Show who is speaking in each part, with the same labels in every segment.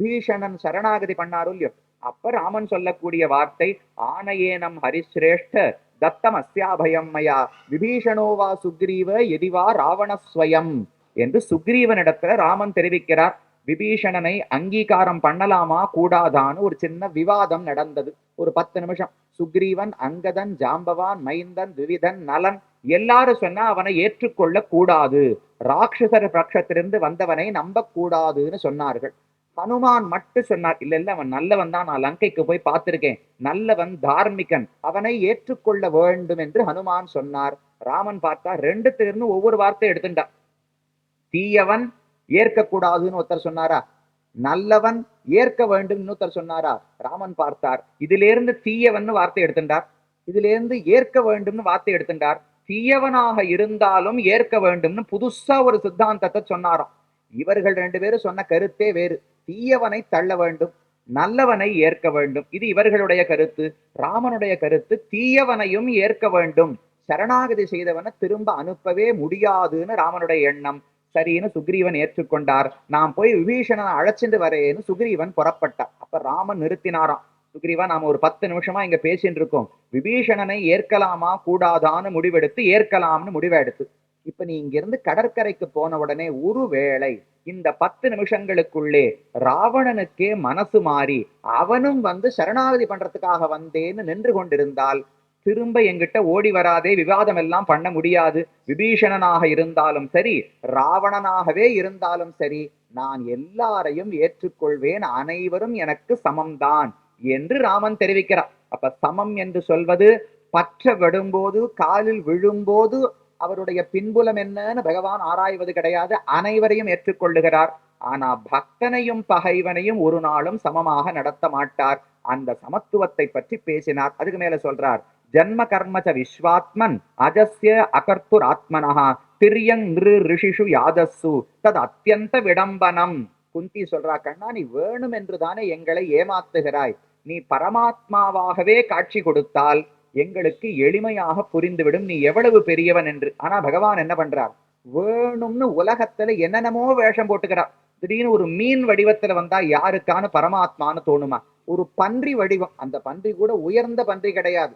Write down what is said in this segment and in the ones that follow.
Speaker 1: விபீஷணன் சரணாகதி பண்ணாரு இல்லையோ, அப்ப ராமன் சொல்லக்கூடிய வார்த்தை ஆனையேனம் ஹரிஸ்ரேஷ்ட தத்தம் அஸ்யாபயம் மயா விபீஷணோவா சுக்ரீவ எதிவா ராவணஸ்வயம் என்று சுக்ரீவனிடத்துல ராமன் தெரிவிக்கிறார். விபீஷணனை அங்கீகாரம் பண்ணலாமா கூடாதான்னு ஒரு சின்ன விவாதம் நடந்தது. ஒரு 10 நிமிஷம். சுக்ரீவன், அங்கதன், ஜாம்பவான், மைந்தன், விவிதன், நலன் எல்லாரும் சொன்னா அவனை ஏற்றுக்கொள்ள கூடாது, ராட்சசர் பட்சத்திலிருந்து வந்தவனை நம்ப கூடாதுன்னு சொன்னார்கள். ஹனுமான் மட்டும் சொன்னார், இல்ல இல்ல அவன் நல்லவன் தான், நான் லங்கைக்கு போய் பார்த்திருக்கேன், நல்லவன், தார்மிகன், அவனை ஏற்றுக்கொள்ள வேண்டும் என்று ஹனுமான் சொன்னார். ராமன் பார்த்தா ரெண்டுத்திலிருந்து ஒவ்வொரு வார்த்தை எடுத்துட்டான். தீயவன் ஏற்கக்கூடாதுன்னு ஒருத்தர் சொன்னாரா, நல்லவன் ஏற்க வேண்டும் இன்னொருத்தர் சொன்னாரா. ராமன் பார்த்தார், இதுல இருந்து தீயவன் வார்த்தை எடுத்துட்டார், இதுல இருந்து ஏற்க வேண்டும்னு வார்த்தை எடுத்துட்டார். தீயவனாக இருந்தாலும் ஏற்க வேண்டும்னு புதுசா ஒரு சித்தாந்தத்தை சொன்னாராம். இவர்கள் 2 பேரும் சொன்ன கருத்தே வேறு. தீயவனை தள்ள வேண்டும், நல்லவனை ஏற்க வேண்டும், இது இவர்களுடைய கருத்து. ராமனுடைய கருத்து தீயவனையும் ஏற்க வேண்டும், சரணாகதி செய்தவனை திரும்ப அனுப்பவே முடியாதுன்னு ராமனுடைய எண்ணம். சரின்னு சுக்ரீவன் ஏற்றுக்கொண்டார். நான் போய் விபீஷணனை அழைச்சிட்டு வரேன்னு சுக்ரீவன் புறப்பட்டார். அப்ப ராமன் நிறுத்தினாராம், சுக்ரீவா நாம ஒரு 10 நிமிஷமா இங்க பேசிட்டு இருக்கோம், விபீஷணனை ஏற்கலாமா கூடாதான்னு முடிவெடுத்து ஏற்கலாம்னு முடிவெடுத்து, இப்ப நீ இங்கிருந்து கடற்கரைக்கு போன உடனே ஒருவேளை இந்த 10 நிமிஷங்களுக்குள்ளே ராவணனுக்கே மனசு மாறி அவனும் சரணாகதி பண்றதுக்காக வந்தேன்னு நின்று கொண்டிருந்தால் திரும்ப எங்கிட்ட ஓடி வராதே, விவாதம் எல்லாம் பண்ண முடியாது. விபீஷணனாக இருந்தாலும் சரி, ராவணனாகவே இருந்தாலும் சரி, நான் எல்லாரையும் ஏற்றுக்கொள்வேன், அனைவரும் எனக்கு சமம்தான் என்று ராமன் தெரிவிக்கிறார். அப்ப சமம் என்று சொல்வது பற்ற விடும்போது, காலில் விழும்போது அவருடைய பின்புலம் என்னன்னு பகவான் ஆராய்வது கிடையாது, அனைவரையும் ஏற்றுக்கொள்ளுகிறார். ஆனா பக்தனையும் பகைவனையும் ஒரு நாளும் சமமாக நடத்த மாட்டார். அந்த சமத்துவத்தை பற்றி பேசினார். அதுக்கு மேல சொல்றார், ஜன்ம கர்மச்ச விஸ்வாத்மன் அஜஸ்ய அகர்த்துர் ஆத்மனஹா திரியங் ரிஷிஷு யாதஸ்ஸு தது அத்தியந்த விடம்பனம். குந்தி சொல்றா, கண்ணா நீ வேணும் என்றுதானே எங்களை ஏமாத்துகிறாய், நீ பரமாத்மாவாகவே காட்சி கொடுத்தால் எங்களுக்கு எளிமையாக புரிந்துவிடும் நீ எவ்வளவு பெரியவன் என்று. ஆனா பகவான் என்ன பண்றார், வேணும்னு உலகத்துல என்னென்னமோ வேஷம் போட்டுக்கிறார். திடீர்னு ஒரு மீன் வடிவத்துல வந்தா யாருக்கான பரமாத்மான்னு தோணுமா? ஒரு பன்றி வடிவம், அந்த பன்றி கூட உயர்ந்த பன்றி கிடையாது.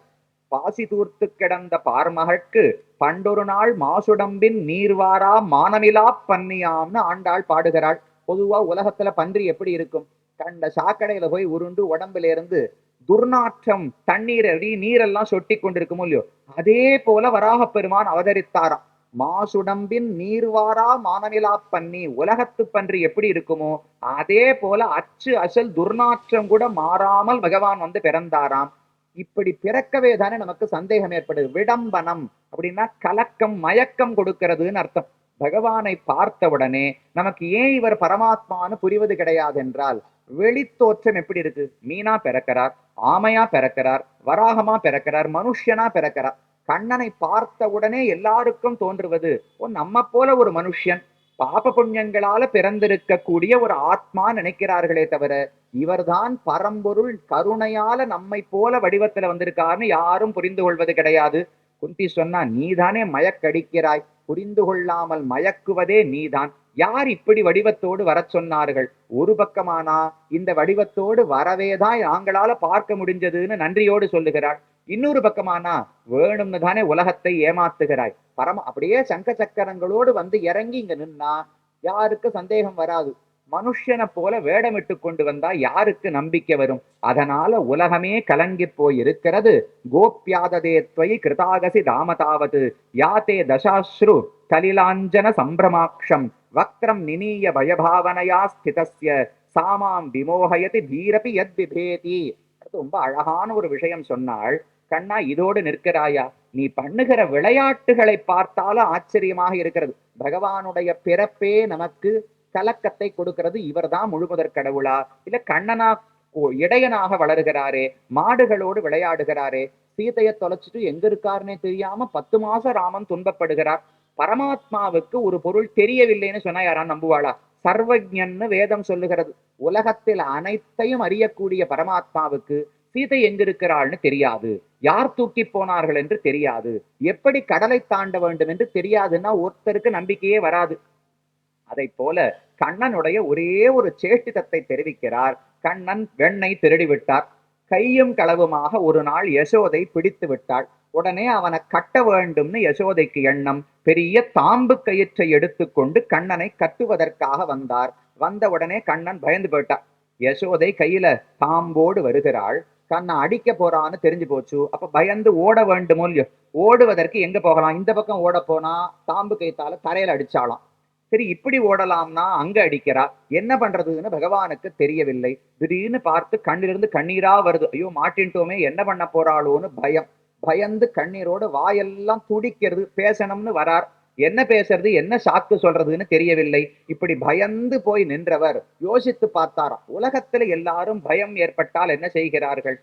Speaker 1: பாசி தூர்த்து கிடந்த பார்மகற்கு பண்டொரு நாள் மாசுடம்பின் நீர்வாரா மானமிலா பன்னியாம்னு ஆண்டாள் பாடுகிறாள். பொதுவா உலகத்துல பன்றி எப்படி இருக்கும், கண்ட சாக்கடையில போய் உருண்டு உடம்புல இருந்து துர்நாற்றம் தண்ணீர் நீரெல்லாம் சொட்டி கொண்டிருக்குமோ இல்லையோ, அதே போல வராக பெருமான் அவதரித்தாராம். மாசுடம்பின் நீர்வாரா மானமிலா பன்னி, உலகத்து பன்றி எப்படி இருக்குமோ அதே போல அச்சு அசல் துர்நாற்றம் கூட மாறாமல் பகவான் பிறந்தாராம். இப்படி பிறக்கவே தானே நமக்கு சந்தேகம் ஏற்படுது. விடம்பனம் அப்படின்னா கலக்கம், மயக்கம் கொடுக்கிறதுன்னு அர்த்தம். பகவானை பார்த்தவுடனே நமக்கு ஏன் இவர் பரமாத்மான்னு புரிவது கிடையாது என்றால், வெளித்தோற்றம் எப்படி இருக்கு, மீனா பிறக்கிறார், ஆமையா பிறக்கிறார், வராகமா பிறக்கிறார், மனுஷனா பிறக்கிறார். கண்ணனை பார்த்த உடனே எல்லாருக்கும் தோன்றுவது நம்ம போல ஒரு மனுஷன், பாப புண்ணியங்களால பிறந்திருக்க கூடிய ஒரு ஆத்மா நினைக்கிறார்களே தவிர இவர்தான் பரம்பொருள் கருணையால நம்மை போல வடிவத்துல வந்திருக்காருன்னு யாரும் புரிந்து கொள்வது கிடையாது. குந்தி சொன்னா, நீதானே மயக்கடிக்கிறாய், புரிந்து கொள்ளாமல் மயக்குவதே நீதான். யார் இப்படி வடிவத்தோடு வர சொன்னார்கள்? ஒரு பக்கமானா இந்த வடிவத்தோடு வரவேதான் நாங்களால பார்க்க முடிஞ்சதுன்னு நன்றியோடு சொல்லுகிறாள். இன்னொரு பக்கமானா வேணும்னு தானே உலகத்தை ஏமாத்துகிறாய். அப்படியே சங்க சக்கரங்களோடு இறங்கி இங்க நின்னா யாருக்கு சந்தேகம் வராது. மனுஷனை போல வேடமிட்டு கொண்டு வந்தா யாருக்கு நம்பிக்கை வரும்? அதனால உலகமே கலங்கி போய் இருக்கிறது. கோப்யாததே துவயி கிருதாகசி தாமதாவது யாத்தே தசாஸ்ரு கலிலாஞ்சன சம்பிரமாக்ஷம் வக்ரம் நினீய பயபாவனையா ஸ்திதஸ்ய சாமாம் விமோகயதி தீரபி யத் விபேதி. ரொம்ப அழகான ஒரு விஷயம் சொன்னாள். கண்ணா இதோடு நிற்கிறாயா? நீ பண்ணுகிற விளையாட்டுகளை பார்த்தாலும் ஆச்சரியமாக இருக்கிறது. பகவானுடைய பிறப்பே நமக்கு கலக்கத்தை கொடுக்கிறது. இவர்தான் முழுமுதற் கடவுளா, இல்ல கண்ணனா இடையனாக வளர்கிறாரே, மாடுகளோடு விளையாடுகிறாரே, சீதையை தொலைச்சிட்டு எங்க இருக்காருன்னே தெரியாம 10 மாசம் ராமன் துன்பப்படுகிறார். பரமாத்மாவுக்கு ஒரு பொருள் தெரியவில்லைன்னு சொன்னா யாரான் நம்புவாளா? சர்வஜன்னு வேதம் சொல்லுகிறது. உலகத்தில் அனைத்தையும் அறியக்கூடிய பரமாத்மாவுக்கு சீதை எங்கிருக்கிறாள்னு தெரியாது, யார் தூக்கி போனார்கள் என்று தெரியாது, எப்படி கடலை தாண்ட வேண்டும் என்று தெரியாதுன்னா ஒருத்தருக்கு நம்பிக்கையே வராது. அதை போல கண்ணனுடைய ஒரே ஒரு சேஷ்டிதத்தை தெரிவிக்கிறார். கண்ணன் வெண்ணை திருடி விட்டார். கையும் களவுமாக ஒரு நாள் யசோதை பிடித்து விட்டாள். உடனே அவனை கட்ட வேண்டும்னு யசோதைக்கு எண்ணம். பெரிய தாம்பு கயிற்றை எடுத்துக்கொண்டு கண்ணனை கட்டுவதற்காக வந்தார். வந்த உடனே கண்ணன் பயந்து போயிட்டார். யசோதை கையில தாம்போடு வருகிறாள். கண்ணை அடிக்க போறான்னு தெரிஞ்சு போச்சு. அப்ப பயந்து ஓட வேண்டுமோ இல்லையோ? ஓடுவதற்கு எங்க போகலாம்? இந்த பக்கம் ஓட போனா தாம்பு கயித்தால தரையில அடிச்சாலாம். சரி, இப்படி ஓடலாம்னா அங்க அடிக்கிறா. என்ன பண்றதுன்னு பகவானுக்கு தெரியவில்லை. திடீர்னு பார்த்து கண்ணிலிருந்து கண்ணீரா வருது. ஐயோ மாட்டின்ட்டோமே, என்ன பண்ண போறாளோன்னு பயம். பயந்து கண்ணீரோட வாயெல்லாம் துடிக்கிறது. பேசணும்னு வரார். என்ன பேசுறது, என்ன சாக்கு சொல்றதுன்னு தெரியவில்லை. இப்படி பயந்து போய் நின்றவர் யோசித்து பார்த்தாராம். உலகத்துல எல்லாரும் பயம் ஏற்பட்டால் என்ன செய்கிறார்கள்?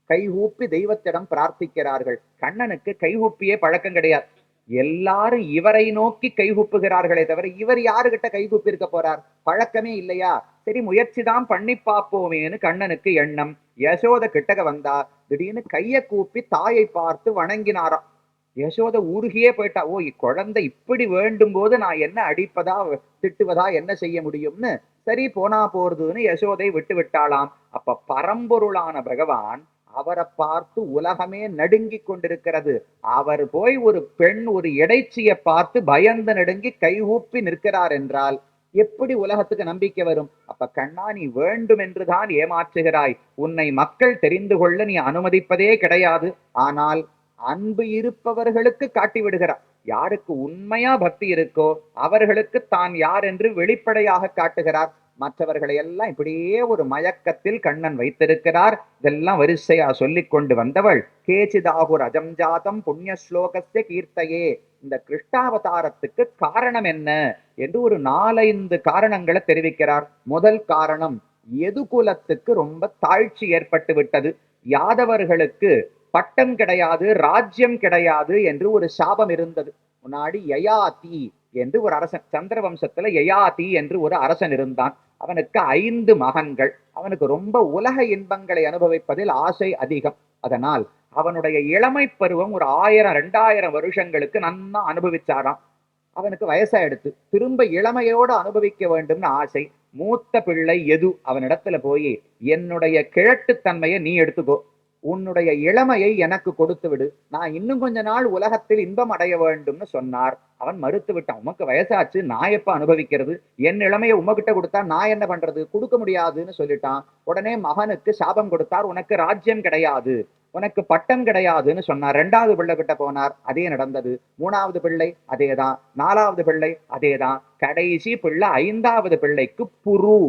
Speaker 1: கைகூப்பி தெய்வத்திடம் பிரார்த்திக்கிறார்கள். கண்ணனுக்கு கைகூப்பியே பழக்கம் கிடையாது. எல்லாரும் இவரை நோக்கி கைகூப்புகிறார்களே தவிர இவர் யாருகிட்ட கைகூப்பி இருக்க போறார்? பழக்கமே இல்லையா? சரி, முயற்சிதான் பண்ணி பார்ப்போமேன்னு கண்ணனுக்கு எண்ணம். யசோத கிட்டக வந்தா. திடீர்னு கைய கூப்பி தாயை பார்த்து வணங்கினாராம். யசோத ஊருகியே போயிட்டா. ஓ, குழந்தை இப்படி வேண்டும் போது நான் என்ன அடிப்பதா திட்டுவதா என்ன செய்ய முடியும்னு சரி போனா போறதுன்னு யசோதை விட்டு விட்டாளாம். அப்ப பரம்பொருளான பகவான் அவரை பார்த்து உலகமே நடுங்கிக் கொண்டிருக்கிறது. அவர் போய் ஒரு பெண் ஒரு இடைச்சியை பார்த்து பயந்து நடுங்கி கைகூப்பி நிற்கிறார் என்றால் எப்படி உலகத்துக்கு நம்பிக்கை வரும்? அப்ப கண்ணா, நீ வேண்டும் என்றுதான் ஏமாற்றுகிறாய். உன்னை மக்கள் தெரிந்து கொள்ள நீ அனுமதிப்பதே கிடையாது. ஆனால் அன்பு இருப்பவர்களுக்கு காட்டி விடுகிறார். யாருக்கு உண்மையா பக்தி இருக்கோ அவர்களுக்கு தான் யார் என்று வெளிப்படையாக காட்டுகிறார். மற்றவர்களை எல்லாம் இப்படியே ஒரு மயக்கத்தில் கண்ணன் வைத்திருக்கிறார். இதெல்லாம் வரிசையா சொல்லிக் கொண்டு வந்தவள் கேச்சிதாகுர் அஜம்ஜாதம் புண்ணிய ஸ்லோகஸ்ய கீர்த்தையே. இந்த கிருஷ்ணாவதாரத்துக்கு காரணம் என்ன என்று ஒரு 4-5 காரணங்களை தெரிவிக்கிறார். முதல் காரணம், எதுகுலத்துக்கு ரொம்ப தாழ்ச்சி ஏற்பட்டு விட்டது. யாதவர்களுக்கு பட்டம் கிடையாது, ராஜ்யம் கிடையாது என்று ஒரு சாபம் இருந்தது. முன்னாடி யயாதி என்று ஒரு அரசன், சந்திரவம்சத்துல யயாதி என்று ஒரு அரசன் இருந்தான். அவனுக்கு 5 மகன்கள். அவனுக்கு ரொம்ப உலக இன்பங்களை அனுபவிப்பதில் ஆசை அதிகம். அதனால் அவனுடைய இளமை பருவம் ஒரு 1000-2000 வருஷங்களுக்கு நன்னா அனுபவிச்சாராம். அவனுக்கு வயசாயிடுத்து. திரும்ப இளமையோடு அனுபவிக்க வேண்டும்னு ஆசை. மூத்த பிள்ளை எது அவனிடத்துல போய், என்னுடைய கிழட்டுத்தன்மையை நீ எடுத்துக்கோ, உன்னுடைய இளமையை எனக்கு கொடுத்து விடு, நான் இன்னும் கொஞ்ச நாள் உலகத்தில் இன்பம் அடைய வேண்டும்னு சொன்னார். அவன் மறுத்து விட்டான். உமக்கு வயசாச்சு, நான் எப்ப அனுபவிக்கிறது? என் இளமையை உமகிட்ட கொடுத்தா நான் என்ன பண்றது? கொடுக்க முடியாதுன்னு சொல்லிட்டான். உடனே மகனுக்கு சாபம் கொடுத்தார். உனக்கு ராஜ்யம் கிடையாது, உனக்கு பட்டம் கிடையாதுன்னு சொன்னார். 2வது பிள்ளை கிட்ட போனார். அதே நடந்தது. 3வது பிள்ளை அதேதான். 4வது பிள்ளை அதேதான். கடைசி பிள்ளை 5வது பிள்ளைக்கு புரு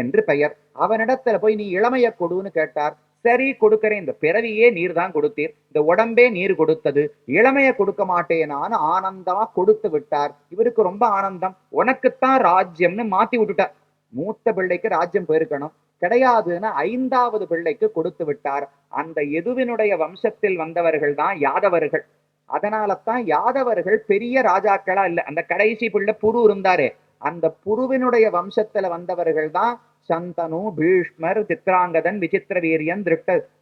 Speaker 1: என்று பெயர். அவனிடத்துல போய் நீ இளமையை கொடுன்னு கேட்டார். சரி கொடுக்கிறேன், இந்த பிறவியே நீர் தான் கொடுத்தீர், இந்த உடம்பே நீர் கொடுத்தது, இளமையை கொடுக்க மாட்டேனான்னு ஆனந்தமா கொடுத்து விட்டார். இவருக்கு ரொம்ப ஆனந்தம். உனக்குத்தான் ராஜ்யம்னு மாத்தி விட்டுட்டார். மூத்த பிள்ளைக்கு ராஜ்யம் போயிருக்கணும், கிடையாதுன்னு 5வது பிள்ளைக்கு கொடுத்து விட்டார். அந்த எதுவினுடைய வம்சத்தில் வந்தவர்கள் தான் யாதவர்கள். அதனாலதான் யாதவர்கள் பெரிய ராஜாக்களா இல்ல. அந்த கடைசி பிள்ளை புரு இருந்தாரே, அந்த புருவினுடைய வம்சத்துல வந்தவர்கள் தான் சந்தனு, பீஷ்மர், சித்ராங்கதன், விசித்திர வீரியன்,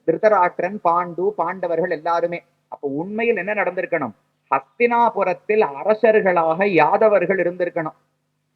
Speaker 1: திருதராஷ்டிரன், பாண்டு, பாண்டவர்கள் எல்லாருமே. அப்ப உண்மையில் என்ன நடந்திருக்கணும்? ஹஸ்தினாபுரத்தில் அரசர்களாக யாதவர்கள் இருந்திருக்கணும்.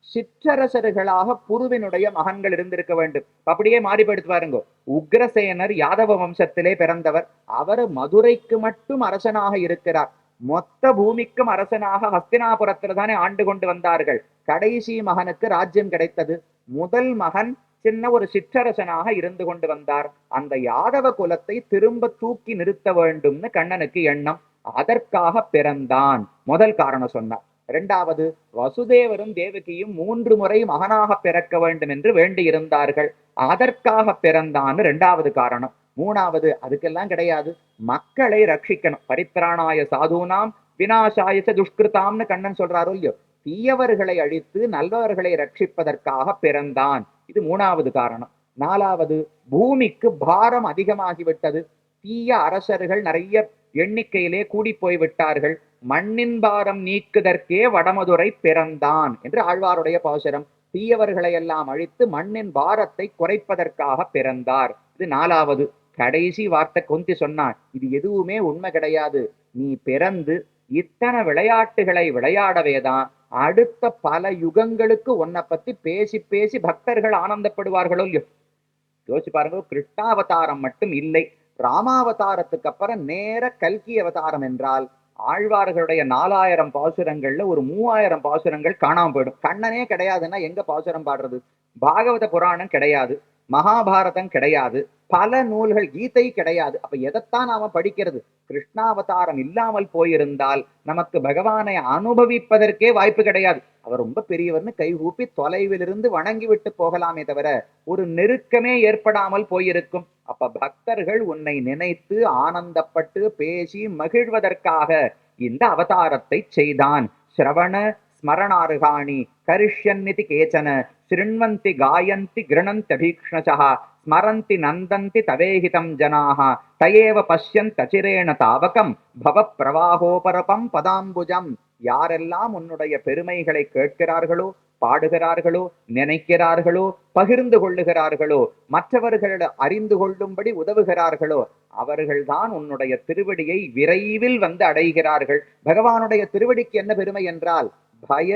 Speaker 1: சிற்றரசர்களாக புருவினுடைய மகன்கள் இருந்திருக்க வேண்டும். அப்படியே மாறிப்படுத்து பாருங்க. உக்ரசேனர் யாதவ வம்சத்திலே பிறந்தவர். அவர் மதுரைக்கு மட்டும் அரசனாக இருக்கிறார். மொத்த பூமிக்கும் அரசனாக ஹஸ்தினாபுரத்தில் தானே ஆண்டு கொண்டு வந்தார்கள். கடைசி மகனுக்கு ராஜ்யம் கிடைத்தது. முதல் மகன் சின்ன ஒரு சிற்றரசனாக இருந்து கொண்டு வந்தார். அந்த யாதவ குலத்தை திரும்ப தூக்கி நிறுத்த வேண்டும்னு கண்ணனுக்கு எண்ணம். அதற்காக பிறந்தான். முதல் காரணம் சொன்னார். 2வது, வசுதேவரும் தேவகியும் 3 முறை மகனாக பிறக்க வேண்டும் என்று வேண்டி இருந்தார்கள். அதற்காக பிறந்தான்னு 2வது காரணம். 3வது, அதுக்கெல்லாம் கிடையாது, மக்களை ரட்சிக்கணும். பரித்ராணாய சாதுனாம் விநாசாய துஷ்கிருதாம்னு கண்ணன் சொல்றாரோ இல்லையோ, தீயவர்களை அழித்து நல்லவர்களை ரட்சிப்பதற்காக பிறந்தான். இது 3வது காரணம். 4வது, பூமிக்கு பாரம் அதிகமாகிவிட்டது. தீய அரசர்கள் நிறைய எண்ணிக்கையிலே கூடி போய்விட்டார்கள். மண்ணின் பாரம் நீக்குதற்கே வடமதுரை பிறந்தான் என்று ஆழ்வாருடைய பாசுரம். தீயவர்களை எல்லாம் அழித்து மண்ணின் பாரத்தை குறைப்பதற்காக பிறந்தார். இது 4வது. கடைசி வார்த்தை கொந்தி சொன்னான், இது எதுவுமே உண்மை கிடையாது. நீ பிறந்து இத்தனை விளையாட்டுகளை விளையாடவேதான் அடுத்த பல யுகங்களுக்கு உன்னை பத்தி பேசி பேசி பக்தர்கள் ஆனந்தப்படுவார்களோ இல்லையோ. யோசிச்சு பாருங்க, கிருஷ்ணாவதாரம் மட்டும் இல்லை, ராமாவதாரத்துக்கு அப்புறம் நேர கல்கி அவதாரம் என்றால் ஆழ்வார்களுடைய 4000 பாசுரங்கள்ல ஒரு 3000 பாசுரங்கள் காணாம போயிடும். கண்ணனே கிடையாதுன்னா எங்க பாசுரம் பாடுறது? பாகவத புராணம் கிடையாது, மகாபாரதம் கிடையாது, பல நூல்கள், கீதை கிடையாது. அப்ப எதைத்தான் நாம படிக்கிறது? கிருஷ்ணாவதாரம் இல்லாமல் போயிருந்தால் நமக்கு பகவானை அனுபவிப்பதற்கே வாய்ப்பு கிடையாது. அவர் ரொம்ப பெரியவர்னு கைகூப்பி தொலைவிலிருந்து வணங்கி விட்டு போகலாமே தவிர ஒரு நெருக்கமே ஏற்படாமல் போயிருக்கும். அப்ப பக்தர்கள் உன்னை நினைத்து ஆனந்தப்பட்டு பேசி மகிழ்வதற்காக இந்த அவதாரத்தை செய்தான். ஸ்ரவண ஸ்மரணார்காணி கரிஷ்யன்னிதி கேச்சன ஸ்ருண்வந்தி காயந்தி கிருணந்தபீக்ஷ்ணசா ஸ்மரந்தி நந்தந்தி தவேஹிதம் ஜனாஹ தயேவ பஷ்யந்தசிரேண தாவகம் பவ பிரவாகோபரபம் பதாம்புஜம். யாரெல்லாம் உன்னுடைய பெருமைகளை கேட்கிறார்களோ, பாடுகிறார்களோ, நினைக்கிறார்களோ, பகிர்ந்து கொள்ளுகிறார்களோ, மற்றவர்கள் அறிந்து கொள்ளும்படி உதவுகிறார்களோ, அவர்கள்தான் உன்னுடைய திருவடியை விரைவில் வந்து அடைகிறார்கள். பகவானுடைய திருவடிக்கு என்ன பெருமை என்றால் பய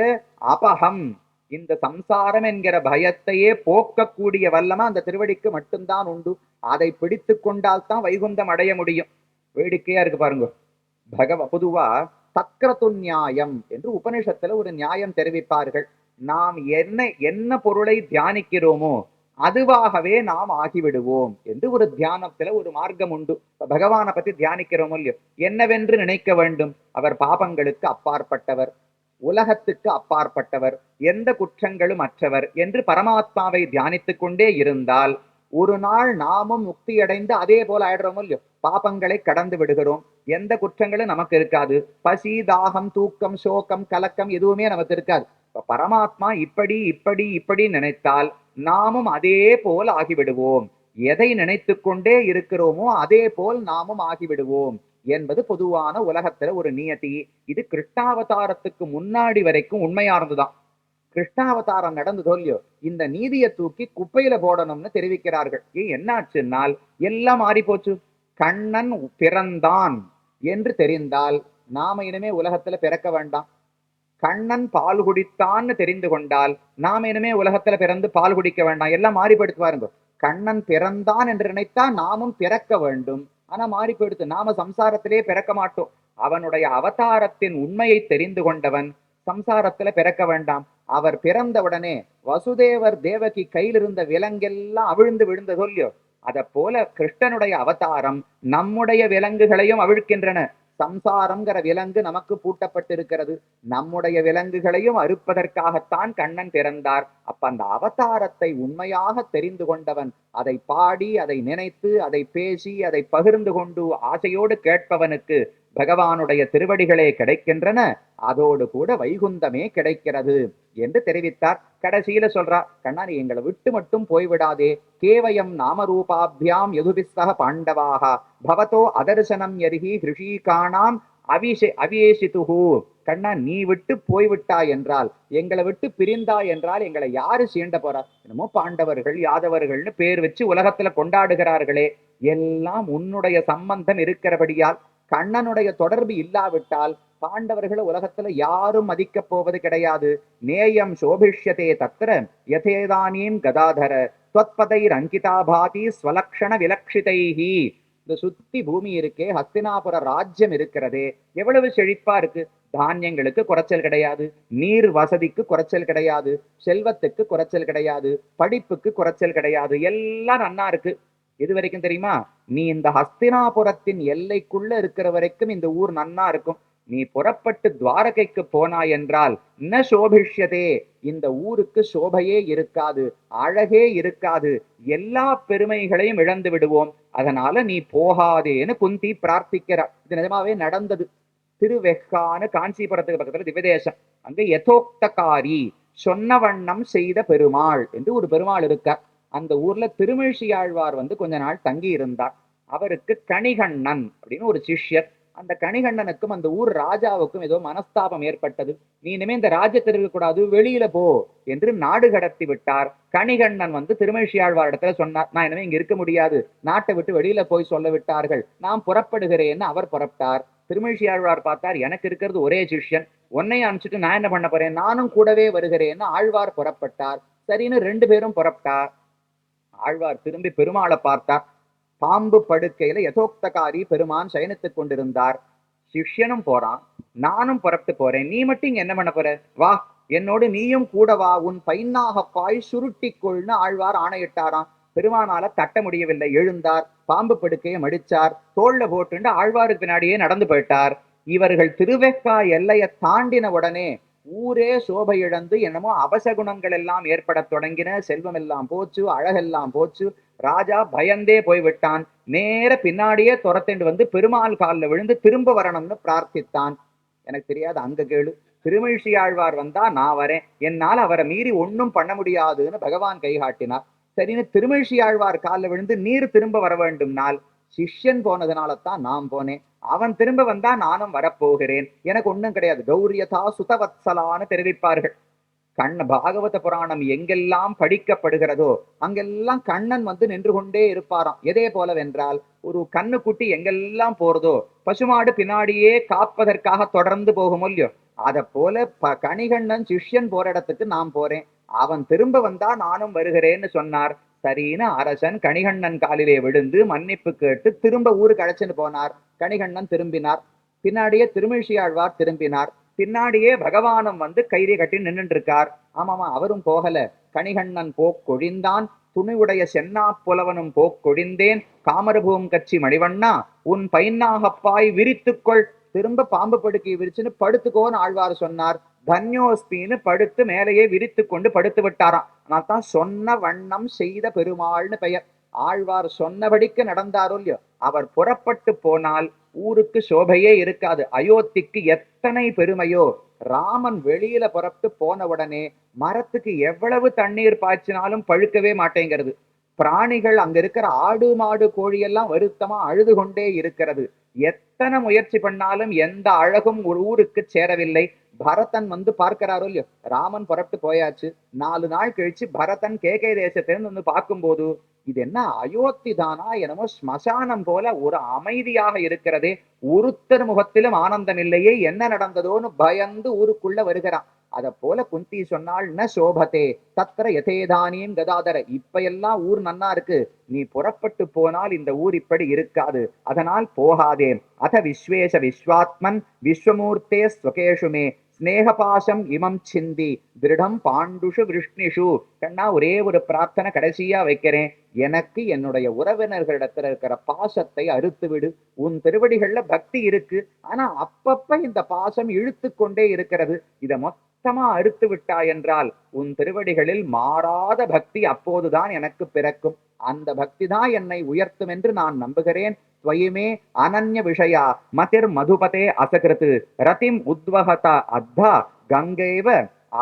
Speaker 1: அபகம். இந்த சம்சாரம் என்கிற பயத்தையே போக்கக்கூடிய வல்லமை அந்த திருவடிக்கு மட்டும்தான் உண்டு. அதை பிடித்து கொண்டால் தான் வைகுந்தம் அடைய முடியும். வேடிக்கையா இருக்கு பாருங்க. பொதுவா தக்ரது நியாயம் என்று உபனிஷத்துல ஒரு நியாயம் தெரிவிப்பார்கள். நாம் என்ன என்ன பொருளை தியானிக்கிறோமோ அதுவாகவே நாம் ஆகிவிடுவோம் என்று ஒரு தியானத்துல ஒரு மார்க்கம் உண்டு. பகவானை பத்தி தியானிக்கிறோமோ இல்லையோ, என்னவென்று நினைக்க வேண்டும்? அவர் பாபங்களுக்கு அப்பாற்பட்டவர், உலகத்துக்கு அப்பாற்பட்டவர், எந்த குற்றங்களும் அற்றவர் என்று பரமாத்மாவை தியானித்துக் கொண்டே இருந்தால் ஒரு நாள் நாமும் முக்தியடைந்து அதே போல ஆயிடுறோமோ இல்லையோ, பாபங்களை கடந்து விடுகிறோம், எந்த குற்றங்களும் நமக்கு இருக்காது, பசி தாகம் தூக்கம் சோகம் கலக்கம் எதுவுமே நமக்கு இருக்காது. பரமாத்மா இப்படி இப்படி இப்படி நினைத்தால் நாமும் அதே போல் ஆகிவிடுவோம். எதை நினைத்து கொண்டே இருக்கிறோமோ அதே போல் நாமும் ஆகிவிடுவோம் என்பது பொதுவான உலகத்துல ஒரு நியதி. இது கிருஷ்ணாவதாரத்துக்கு முன்னாடி வரைக்கும் உண்மையானதுதான். கிருஷ்ணாவதாரம் நடந்ததோ இல்லையோ, இந்த நீதியை தூக்கி குப்பையில போடணும்னு தெரிவிக்கிறார்கள். என்னாச்சுன்னால் எல்லாம் மாறி போச்சு. கண்ணன் பிறந்தான் என்று தெரிந்தால் நாம இனிமே உலகத்துல பிறக்க வேண்டாம். கண்ணன் பால் குடித்தான்னு தெரிந்து கொண்டால் நாம இனிமே உலகத்துல பிறந்து பால் குடிக்க வேண்டாம். எல்லாம் மாறிப்படுத்து பாருங்க. கண்ணன் பிறந்தான் என்று நினைத்தா நாமும் பிறக்க வேண்டும். ஆனா மாறி போயிடுத்து. நாம சம்சாரத்திலே பிறக்க மாட்டோம். அவனுடைய அவதாரத்தின் உண்மையை தெரிந்து கொண்டவன் சம்சாரத்துல பிறக்க வேண்டாம். அவர் பிறந்தவுடனே வசுதேவர் தேவகி கையில் இருந்த விலங்கெல்லாம் அவிழ்ந்து விழுந்த சொல்லியோ, அத போல கிருஷ்ணனுடைய அவதாரம் நம்முடைய விலங்குகளையும் அவிழ்க்கின்றன. சம்சாரம்ங்கிற விலங்கு நமக்கு பூட்டப்பட்டிருக்கிறது. நம்முடைய விலங்குகளையும் அறுப்பதற்காகத்தான் கண்ணன் பிறந்தார். அப்ப அந்த அவதாரத்தை உண்மையாக தெரிந்து கொண்டவன் அதை பாடி, அதை நினைத்து, அதை பேசி, அதை பகிர்ந்து கொண்டு ஆசையோடு கேட்பவனுக்கு பகவானுடைய திருவடிகளே கிடைக்கின்றன. அதோடு கூட வைகுந்தமே கிடைக்கிறது என்று தெரிவித்தார். கடைசியில சொல்றார், கண்ணா நீ எங்களை விட்டு மட்டும் போய்விடாதே. கேவயம் நாமரூபாபியாம் யதுபிஸ்தக பாண்டவாக பவதோ அதர்சனம் யரிஹி ஹிருஷீகாணாம் அவியேசிதுஹு. கண்ணா நீ விட்டு போய்விட்டா என்றால், எங்களை விட்டு பிரிந்தா என்றால் எங்களை யாரு சீண்ட போறா? என்னமோ பாண்டவர்கள் யாதவர்கள்னு பேர் வச்சு உலகத்துல கொண்டாடுகிறார்களே, எல்லாம் உன்னுடைய சம்பந்தம் இருக்கிறபடியால், கண்ணனுடைய தொடர்பு இல்லாவிட்டால் பாண்டவர்கள் உலகத்துல யாரும் மதிக்கப் போவது கிடையாது. நேயம் சோபிஷ்யதே தத்திர யதேதானீம் கதாதர त्वत्पदैर अंकिता भाति स्वलक्षण विलक्षिதைஹி. இந்த சுத்தி பூமி இருக்கே, ஹஸ்தினாபுர ராஜ்யம் இருக்கிறதே, எவ்வளவு செழிப்பா இருக்கு. தானியங்களுக்கு குறைச்சல் கிடையாது, நீர் வசதிக்கு குறைச்சல் கிடையாது, செல்வத்துக்கு குறைச்சல் கிடையாது, படிப்புக்கு குறைச்சல் கிடையாது, எல்லாம் நன்னா இருக்கு. எது வரைக்கும் தெரியுமா? நீ இந்த ஹஸ்தினாபுரத்தின் எல்லைக்குள்ள இருக்கிற வரைக்கும் இந்த ஊர் நன்னா இருக்கும். நீ புறப்பட்டு துவாரகைக்கு போனாய் என்றால் ந சோபிஷ்யதே, இந்த ஊருக்கு சோபையே இருக்காது, அழகே இருக்காது, எல்லா பெருமைகளையும் இழந்து விடுவோம். அதனால நீ போகாதேன்னு குந்தி பிரார்த்திக்கிறார். இது நிஜமாவே நடந்தது. திருவெக்கான காஞ்சிபுரத்துக்கு பக்கத்துல திவ்யதேசம். அங்க யதோக்தகாரி, சொன்ன வண்ணம் செய்த பெருமாள் என்று ஒரு பெருமாள் இருக்கார். அந்த ஊர்ல திருமிழிசையாழ்வார் கொஞ்ச நாள் தங்கி இருந்தார். அவருக்கு கணிகண்ணன் அப்படின்னு ஒரு சிஷ்யர். அந்த கணிகண்ணனுக்கும் அந்த ஊர் ராஜாவுக்கும் ஏதோ மனஸ்தாபம் ஏற்பட்டது. நீ இனிமே இந்த ராஜ்யத்தில் இருக்கக்கூடாது, வெளியில போ என்று நாடு கடத்தி விட்டார். கணிகண்ணன் திருமிழிசையாழ்வார் இடத்துல சொன்னார், நான் இனிமே இங்க இருக்க முடியாது, நாட்டை விட்டு வெளியில போய் சொல்ல விட்டார்கள், நான் புறப்படுகிறேன்னு அவர் புறப்பட்டார். திருமிழிசையாழ்வார் பார்த்தார், எனக்கு இருக்கிறது ஒரே சிஷ்யன், உன்னையும் அனுப்பிச்சிட்டு நான் என்ன பண்ண போறேன், நானும் கூடவே வருகிறேன்னு ஆழ்வார் புறப்பட்டார். சரின்னு 2 பேரும் புறப்பட்டார். ஆழ்வார் திரும்பி பெருமாளை பார்த்தார். பாம்பு படுக்கையில யதோக்தகாரி பெருமான் சயனித்துக் கொண்டிருந்தார். சிஷ்யனும் போறான், நானும் புறப்பட்டு போறேன், நீ மட்டும் இங்க என்ன பண்ண போற, வா என்னோடு நீயும் கூட வா, உன் பைன்னாகப்பாய் சுருட்டிக்கொள்னு ஆழ்வார் ஆணையிட்டாராம். பெருமானால தட்ட முடியவில்லை. எழுந்தார், பாம்பு படுக்கையை மடிச்சார், தோல்ல போட்டு ஆழ்வாருக்கு பின்னாடியே நடந்து போயிட்டார். இவர்கள் திருவெக்கா எல்லையை தாண்டின உடனே ஊரே சோபை இழந்து என்னமோ அபசகுணங்கள் எல்லாம் ஏற்படத் தொடங்கின. செல்வம் எல்லாம் போச்சு, அழகெல்லாம் போச்சு. ராஜா பயந்தே போய்விட்டான். நேர பின்னாடியே துரத்திண்டு வந்து பெருமாள் காலில் விழுந்து திரும்ப வரணும்னு பிரார்த்தித்தான். எனக்கு தெரியாது, அங்க கேளு. திருமிழிசை ஆழ்வார் வந்தா நான் வரேன், என்னால் அவரை மீறி ஒன்னும் பண்ண முடியாதுன்னு பகவான் கை காட்டினார். சரின்னு திருமிழிசை ஆழ்வார் காலில் விழுந்து நீர் திரும்ப வர வேண்டும்னால் சிஷ்யன் போனதுனாலதான் நான் போனேன். அவன் திரும்ப வந்தா நானும் வரப்போகிறேன், எனக்கு ஒண்ணும் கிடையாது. கௌரியதா சுதவத்சலான்னு தெரிவிப்பார்கள். பாகவத புராணம் எங்கெல்லாம் படிக்கப்படுகிறதோ அங்கெல்லாம் கண்ணன் வந்து நின்று கொண்டே இருப்பாராம். எதே போலவென்றால், ஒரு கண்ணுக்குட்டி எங்கெல்லாம் போறதோ பசுமாடு பின்னாடியே காப்பதற்காக தொடர்ந்து போகும் இல்லையோ, அத போல கணிகண்ணன் சிஷ்யன் போற இடத்துக்கு நான் போறேன், அவன் திரும்ப வந்தா நானும் வருகிறேன்னு சொன்னார். சரின்னு அரசன் கணிகண்ணன் காலிலே விழுந்து மன்னிப்பு கேட்டு திரும்ப ஊருக்கு அழைச்சுன்னு போனார். கணிகண்ணன் திரும்பினார். பின்னாடியே திருமிழிசையாழ்வார் திரும்பினார். பின்னாடியே பகவானும் வந்து கயிறை கட்டி நின்றுட்டு இருக்கார். ஆமாமா, அவரும் போகல. கணிகண்ணன் போக்கொழிந்தான், துணிவுடைய சென்னா புலவனும் போக்கொழிந்தேன், காமரபூம் கட்சி மணிவண்ணா உன் பைன்னாகப்பாய் விரித்துக்கொள். திரும்ப பாம்பு படுக்கையை விரிச்சுன்னு படுத்துக்கோன்னு ஆழ்வார் சொன்னார். தன்யோஸ்பின்னு படுத்து மேலேயே விரித்து கொண்டு படுத்து விட்டாராம். நான் தான் சொன்ன வண்ணம் செய்த பெருமாள்னு பெயர். ஆழ்வார் சொன்னபடிக்கு நடந்தாரோ இல்லையோ, அவர் புறப்பட்டு போனால் ஊருக்கு சோபையே இருக்காது. அயோத்திக்கு எத்தனை பெருமையோ. ராமன் வெளியில புறப்பட்டு போன உடனே மரத்துக்கு எவ்வளவு தண்ணீர் பாய்ச்சினாலும் பழுக்கவே மாட்டேங்கிறது. பிராணிகள், அங்க இருக்கிற ஆடு மாடு கோழி எல்லாம் வருத்தமா அழுது கொண்டே இருக்கிறது. எத்தனை முயற்சி பண்ணாலும் எந்த அழகும் ஒரு ஊருக்கு சேரவில்லை. பரதன் வந்து பார்க்கிறாரோ இல்லையோ, ராமன் புறப்பட்டு போயாச்சு. 4 நாள் கழிச்சு பரதன் கேகை தேசத்திலிருந்து வந்து பார்க்கும்போது, இது என்ன அயோத்தி தானா, என்னமோ ஸ்மசானம் போல ஒரு அமைதியாக இருக்கிறதே, ஒருத்தர் முகத்திலும் ஆனந்தம் இல்லையே, என்ன நடந்ததோன்னு பயந்து ஊருக்குள்ள வருகிறான். அத போல குந்தி சொன்னாள், ந சோபதே தத்திர யதேதானியும் கதாதர. இப்ப எல்லாம் ஊர் நன்னா இருக்கு, நீ புறப்பட்டு போனால் இந்த ஊர் இப்படி இருக்காது, அதனால் போகாதே. அத விஸ்வேஷ விஸ்வாத்மன் விஸ்வமூர்த்தே ஸ்வகேஷுமே ஸ்நேகபாசம் இமம் சிந்தி திருடம் பாண்டுஷு விஷ்ணிஷு. கண்ணா, ஒரே ஒரு பிரார்த்தனை கடைசியா வைக்கிறேன், எனக்கு என்னுடைய உறவினர்களிடத்துல இருக்கிற பாசத்தை அறுத்து விடு. உன் திருவடிகள்ல பக்தி இருக்கு, ஆனா அப்பப்ப இந்த பாசம் இழுத்து கொண்டே இருக்கிறது. இத மொத்தமா அறுத்து விட்டாய் என்றால் உன் திருவடிகளில் மாறாத பக்தி அப்போதுதான் எனக்கு பிறக்கும். அந்த பக்தி தான் என்னை உயர்த்தும் என்று நான் நம்புகிறேன். ஸ்வயமே அனன்ய விஷயா மதிர் மதுபதே அசகிருத்து ரதிம் உத்வகதா அத்தா கங்கைவ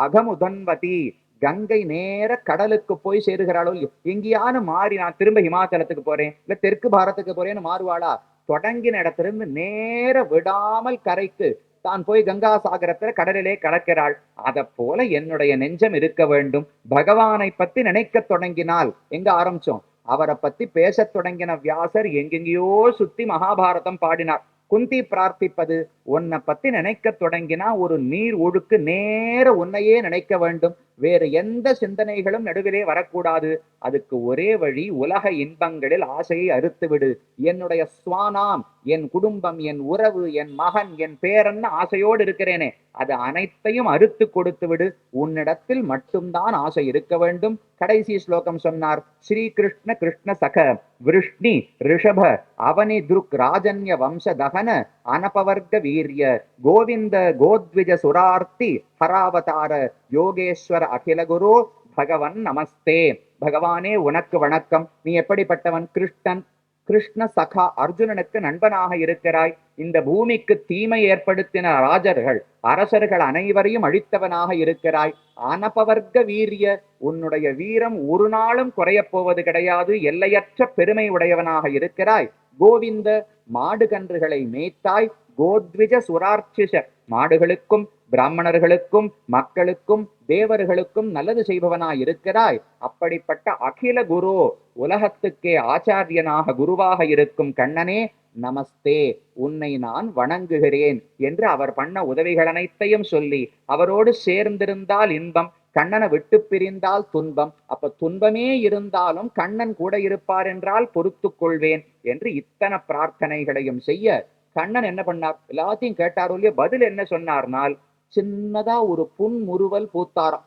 Speaker 1: அகமுதன்வதி. கங்கை நேர கடலுக்கு போய் சேருகிறாளோ, எங்கேயானு மாறி நான் திரும்ப ஹிமாச்சலத்துக்கு போறேன் இல்ல தெற்கு பாரத்துக்கு போறேன்னு மாறுவாளா? தொடங்கின இடத்திலிருந்து நேர விடாமல் கரைக்கு தான் போய் கங்கா சாகரத்துல கடலிலே கலக்கிறாள். அத போல என்னுடைய நெஞ்சம் இருக்க வேண்டும். பகவானை பத்தி நினைக்க தொடங்கினால், எங்க ஆரம்பிச்சோம், அவரை பத்தி பேசத் தொடங்கின வியாசர் எங்கெங்கேயோ சுத்தி மகாபாரதம் பாடினார். குந்தி பிரார்த்திப்பது, உன்னை பத்தி நினைக்க தொடங்கினா ஒரு நீர் ஒழுக்கு நேர உன்னையே நினைக்க வேண்டும், வேறு எந்த சிந்தனைகளும் நடுவிலே வரக்கூடாது. அதுக்கு ஒரே வழி, உலக இன்பங்களில் ஆசையை அறுத்துவிடு. என்னுடைய ஸ்வானாம், என் குடும்பம், என் உறவு, என் மகன், என் பேரன்னு ஆசையோடு இருக்கிறேனே, அது அனைத்தையும் அறுத்து கொடுத்து விடு. உன்னிடத்தில் மட்டும்தான் ஆசை இருக்க வேண்டும். கடைசி ஸ்லோகம் சொன்னார், ஸ்ரீ கிருஷ்ண கிருஷ்ண சக விருஷ்ணி ரிஷப அவனி துருக் ராஜன்ய வம்ச தகன அனபவர்க வீரிய கோவிந்த கோத்விஜ சுரார்த்தி ஹராவதார யோகேஸ்வர அகில குரு பகவன் நமஸ்தே. பகவானே உனக்கு வணக்கம். நீ எப்படிப்பட்டவன்? கிருஷ்ணன், கிருஷ்ண சகா, அர்ஜுனனுக்கு நண்பனாக இருக்கிறாய். இந்த பூமிக்கு தீமை ஏற்படுத்தின ராஜர்கள் அரசர்கள் அனைவரையும் அழித்தவனாக இருக்கிறாய். அனபவர்க்க வீரிய, உன்னுடைய வீரம் ஒரு நாளும் குறையப் போவது கிடையாது. எல்லையற்ற பெருமை உடையவனாக இருக்கிறாய். கோவிந்த, மாடு கன்றுகளை மேய்த்தாய். கோத்விஜ சுரார்ச்சிஷ, மாடுகளுக்கும் பிராமணர்களுக்கும் மக்களுக்கும் தேவர்களுக்கும் நல்லது செய்பவனாய் இருக்கிறாய். அப்படிப்பட்ட அகில குரு, உலகத்துக்கே ஆச்சாரியனாக குருவாக இருக்கும் கண்ணனே, நமஸ்தே, உன்னை நான் வணங்குகிறேன் என்று அவர் பண்ண உதவிகள் அனைத்தையும் சொல்லி, அவரோடு சேர்ந்திருந்தால் இன்பம், கண்ணனை விட்டு பிரிந்தால் துன்பம், அப்ப துன்பமே இருந்தாலும் கண்ணன் கூட இருப்பார் என்றால் பொறுத்துக் கொள்வேன் என்று இத்தனை பிரார்த்தனைகளையும் செய்ய, கண்ணன் என்ன பண்ணார்? எல்லாத்தையும் கேட்டாரோ இல்லையோ, பதில் என்ன சொன்னார்னால், சின்னதா ஒரு புன்முறுவல் பூத்தாராம்.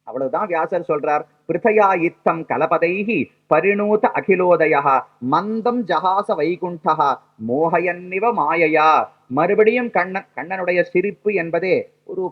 Speaker 1: அவ்வளவுதான் வியாசர் சொல்றார். பிருத்தயா இத்தம் கலபதைஹி பரிணூத அகிலோதயா மந்தம் ஜஹாச வைகுண்டஹா மோகயன்னிவ மாயையா. மறுபடியும் கண்ணனுடைய சிரிப்பு என்பதே ஒரு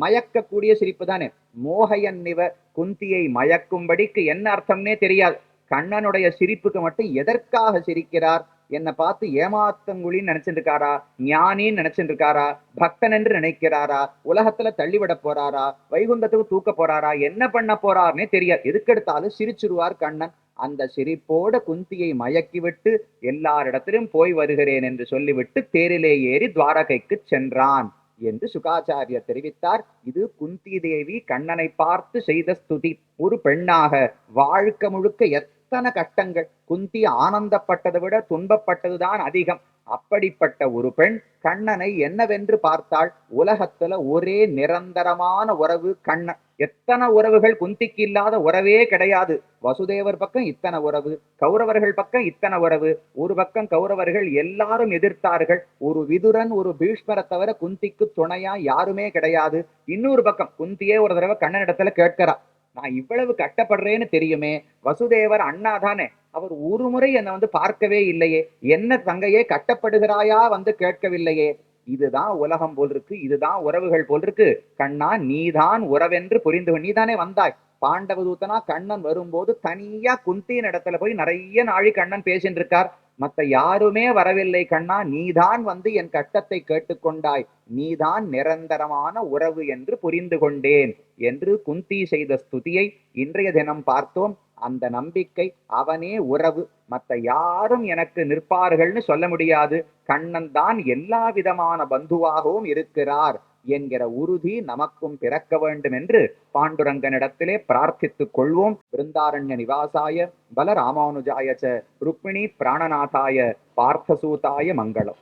Speaker 1: மயக்கக்கூடிய சிரிப்பு தானே. மோகயன்னிவ, குந்தியை மயக்கும்படிக்கு என்ன அர்த்தம்னே தெரியாது. கண்ணனுடைய சிரிப்புக்கு மட்டும் எதற்காக சிரிக்கிறார்? என்னை பார்த்து ஏமாத்தங்குழின்னு நினைச்சிட்டு இருக்காரா, ஞானின்னு நினைச்சிட்டு இருக்காரா, பக்தன் என்று நினைக்கிறாரா, உலகத்துல தள்ளிவிட போறாரா, வைகுந்தத்துக்கு தூக்க போறாரா, என்ன பண்ண போறாருன்னே தெரியாது. எதுக்கெடுத்தாலும் சிரிச்சுருவார் கண்ணன். அந்த சிரிப்போட குந்தியை மயக்கிவிட்டு எல்லாரிடத்திலும் போய் வருகிறேன் என்று சொல்லிவிட்டு தேரிலே ஏறி துவாரகைக்கு சென்றான் என்று சுகாச்சாரியர் தெரிவித்தார். இது குந்தி தேவி கண்ணனை பார்த்து செய்த ஸ்துதி. ஒரு பெண்ணாக வாழ்க்கை முழுக்க எத்தனை கட்டங்கள்! குந்தி ஆனந்தப்பட்டதை விட துன்பப்பட்டதுதான் அதிகம். அப்படிப்பட்ட ஒரு பெண் கண்ணனை என்னவென்று பார்த்தாள்? உலகத்துல ஒரே நிரந்தரமான உறவு கண்ணன். எத்தனை உறவுகள்! குந்திக்கு இல்லாத உறவே கிடையாது. வசுதேவர் பக்கம் இத்தனை உறவு, கௌரவர்கள் பக்கம் இத்தனை உறவு. ஒரு பக்கம் கௌரவர்கள் எல்லாரும் எதிர்த்தார்கள். ஒரு விதுரன், ஒரு பீஷ்மரை தவிர குந்திக்கு துணையா யாருமே கிடையாது. இன்னொரு பக்கம் குந்தியே ஒரு தடவை கண்ணன் இடத்துல கேட்கிறா, நான் இவ்வளவு கட்டப்படுறேன்னு தெரியுமே, வசுதேவர் அண்ணா தானே, அவர் ஒரு முறை என்னை பார்க்கவே இல்லையே, என்ன தங்கையே கட்டப்படுகிறாயா கேட்கவில்லையே. இதுதான் உலகம் போல் இருக்கு, இதுதான் உறவுகள் போல் இருக்கு. கண்ணா, நீதான் உறவென்று புரிந்து, நீதானே வந்தாய். பாண்டவதூத்தனா கண்ணன் வரும்போது தனியா குந்தியின் இடத்துல போய் நிறைய நாழி கண்ணன் பேசிட்டு இருக்கார். மத்த யாருமே வரவில்லை. கண்ணா, நீதான் என் கட்டத்தை கேட்டுக்கொண்டாய், நீதான் நிரந்தரமான உறவு என்று புரிந்து கொண்டேன் என்று குந்தி செய்த ஸ்துதியை இன்றைய தினம் பார்த்தோம். அந்த நம்பிக்கை, அவனே உறவு, மத்த யாரும் எனக்கு நிற்பார்கள்னு சொல்ல முடியாது, கண்ணன் தான் எல்லா விதமான பந்துவாகவும் இருக்கிறார் என்கிற உறுதி நமக்கும் பிறக்க வேண்டும் என்று பாண்டுரங்கனிடத்திலே பிரார்த்தித்துக் கொள்வோம். பிருந்தாரண்ய நிவாசாய பலராமானுஜாய ச ருக்மிணி பிராணநாதாய பார்த்தசூதாய மங்களம்.